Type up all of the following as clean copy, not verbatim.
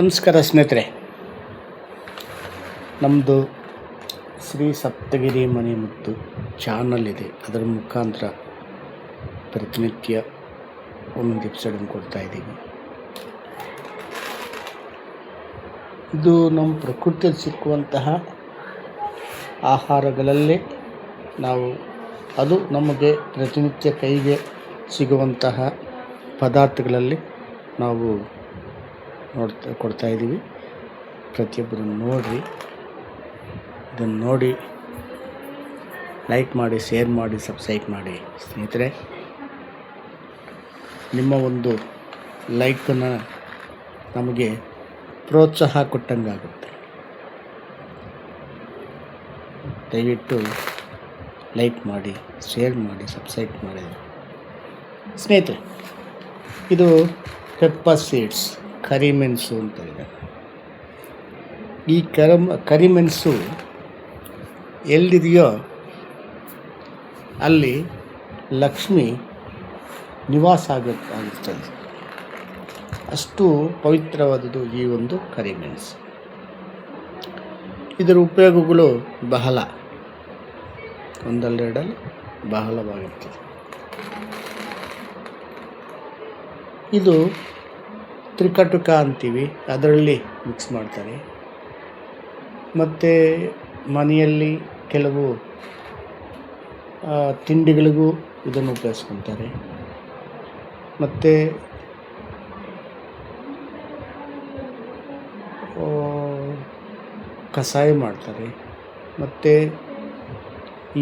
ನಮಸ್ಕಾರ ಸ್ನೇಹಿತರೆ, ನಮ್ಮದು ಶ್ರೀ ಸಪ್ತಗಿರಿ ಮನೆ ಮತ್ತು ಚಾನಲ್ ಇದೆ. ಅದರ ಮುಖಾಂತರ ಪ್ರತಿನಿತ್ಯ ಒಂದೊಂದು ಎಪಿಸೋಡನ್ನು ಕೊಡ್ತಾಯಿದ್ದೀವಿ. ಇದು ನಮ್ಮ ಪ್ರಕೃತಿಯಲ್ಲಿ ಸಿಕ್ಕುವಂತಹ ಆಹಾರಗಳಲ್ಲೇ ನಾವು ಅದು ನಮಗೆ ಪ್ರತಿನಿತ್ಯ ಕೈಗೆ ಸಿಗುವಂತಹ ಪದಾರ್ಥಗಳಲ್ಲಿ ನಾವು ಕೊಡ್ತಾಯಿದ್ದೀವಿ. ಪ್ರತಿಯೊಬ್ಬರು ನೋಡಿರಿ, ಇದನ್ನು ನೋಡಿ ಲೈಕ್ ಮಾಡಿ, ಶೇರ್ ಮಾಡಿ, ಸಬ್ಸ್ಕ್ರೈಬ್ ಮಾಡಿ. ಸ್ನೇಹಿತರೆ, ನಿಮ್ಮ ಒಂದು ಲೈಕನ್ನು ನಮಗೆ ಪ್ರೋತ್ಸಾಹ ಕೊಟ್ಟಂಗಾಗುತ್ತೆ. ದಯವಿಟ್ಟು ಲೈಕ್ ಮಾಡಿ, ಶೇರ್ ಮಾಡಿ, ಸಬ್ಸ್ಕ್ರೈಬ್ ಮಾಡಿ. ಸ್ನೇಹಿತರೆ, ಇದು ಪೆಪ್ಪರ್ ಸೀಡ್ಸ್, ಕರಿಮೆಣಸು ಅಂತ ಇದೆ. ಈ ಕರಿಮೆಣಸು ಎಲ್ಲಿದೆಯೋ ಅಲ್ಲಿ ಲಕ್ಷ್ಮಿ ನಿವಾಸ ಆಗುತ್ತದೆ. ಅಷ್ಟು ಪವಿತ್ರವಾದದ್ದು ಈ ಒಂದು ಕರಿಮೆಣಸು. ಇದರ ಉಪಯೋಗಗಳು ಬಹಳ, ಒಂದೆರಡಲ್ಲಿ ಬಹಳವಾಗಿರ್ತದೆ. ಇದು ತ್ರಿಕಟುಕ ಅಂತೀವಿ, ಅದರಲ್ಲಿ ಮಿಕ್ಸ್ ಮಾಡ್ತಾರೆ. ಮತ್ತು ಮನೆಯಲ್ಲಿ ಕೆಲವು ತಿಂಡಿಗಳಿಗೂ ಇದನ್ನು ಉಪಯೋಗಿಸ್ಕೊತಾರೆ. ಮತ್ತು ಕಷಾಯ ಮಾಡ್ತಾರೆ. ಮತ್ತು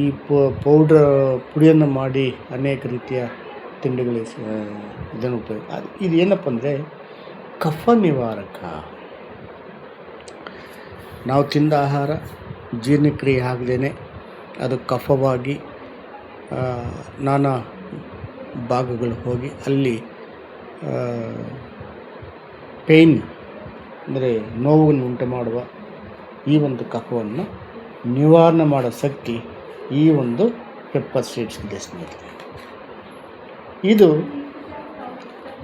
ಈ ಪುಡಿಯನ್ನು ಮಾಡಿ ಅನೇಕ ರೀತಿಯ ತಿಂಡಿಗಳಿಗೆ ಇದನ್ನು ಉಪಯೋಗ. ಇದು ಏನಪ್ಪ ಅಂದರೆ ಕಫ ನಿವಾರಕ. ನಾವು ತಿಂದ ಆಹಾರ ಜೀರ್ಣಕ್ರಿಯೆ ಆಗದೇನೆ ಅದು ಕಫವಾಗಿ ನಾನಾ ಭಾಗಗಳು ಹೋಗಿ ಅಲ್ಲಿ ಪೇಯ್ನ್ ಅಂದರೆ ನೋವನ್ನು ಉಂಟು ಮಾಡುವ ಈ ಒಂದು ಕಫವನ್ನು ನಿವಾರಣೆ ಮಾಡೋ ಶಕ್ತಿ ಈ ಒಂದು ಪೆಪ್ಪರ್ ಸೀಡ್ಸ್ ಇದೆ ಸ್ನೇಹಿತರೆ. ಇದು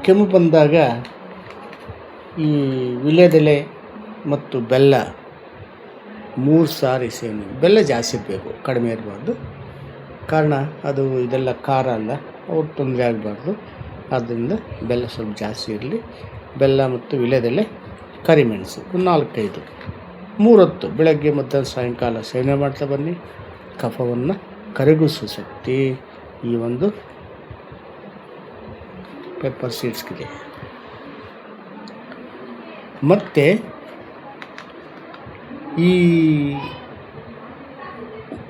ಕೆಮ್ಮು ಬಂದಾಗ ಈ ವೀಳ್ಯದೆಲೆ ಮತ್ತು ಬೆಲ್ಲ 3 ಸಾರಿ ಸೇವನೆ. ಬೆಲ್ಲ ಜಾಸ್ತಿ ಬೇಕು, ಕಡಿಮೆ ಇರಬಾರ್ದು. ಕಾರಣ ಅದು ಇದೆಲ್ಲ ಖಾರ ಅಲ್ಲ, ಅವ್ರು ತೊಂದರೆ ಆಗಬಾರ್ದು. ಆದ್ದರಿಂದ ಬೆಲ್ಲ ಸ್ವಲ್ಪ ಜಾಸ್ತಿ ಇರಲಿ. ಬೆಲ್ಲ ಮತ್ತು ವೀಳ್ಯದೆಲೆ, ಕರಿಮೆಣಸು 4-5 3 ಹೊತ್ತು ಬೆಳಗ್ಗೆ ಮತ್ತು ಸಾಯಂಕಾಲ ಸೇವನೆ ಮಾಡ್ತಾ ಬನ್ನಿ. ಕಫವನ್ನು ಕರಗಿಸುವ ಶಕ್ತಿ ಈ ಒಂದು ಪೆಪ್ಪರ್ ಸೀಡ್ಸ್ಗಿದೆ. ಮತ್ತು ಈ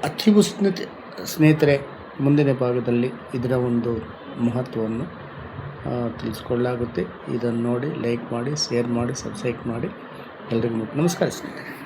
ಅತಿ ಉಷ್ಣತೆ ಸ್ನೇಹಿತರೆ, ಮುಂದಿನ ಭಾಗದಲ್ಲಿ ಇದರ ಒಂದು ಮಹತ್ವವನ್ನು ತಿಳಿಸ್ಕೊಳ್ಳಲಾಗುತ್ತೆ. ಇದನ್ನು ನೋಡಿ ಲೈಕ್ ಮಾಡಿ, ಶೇರ್ ಮಾಡಿ, ಸಬ್ಸ್ಕ್ರೈಬ್ ಮಾಡಿ. ಎಲ್ರಿಗೂ ನಮಸ್ಕಾರ ಸ್ನೇಹಿತರೆ.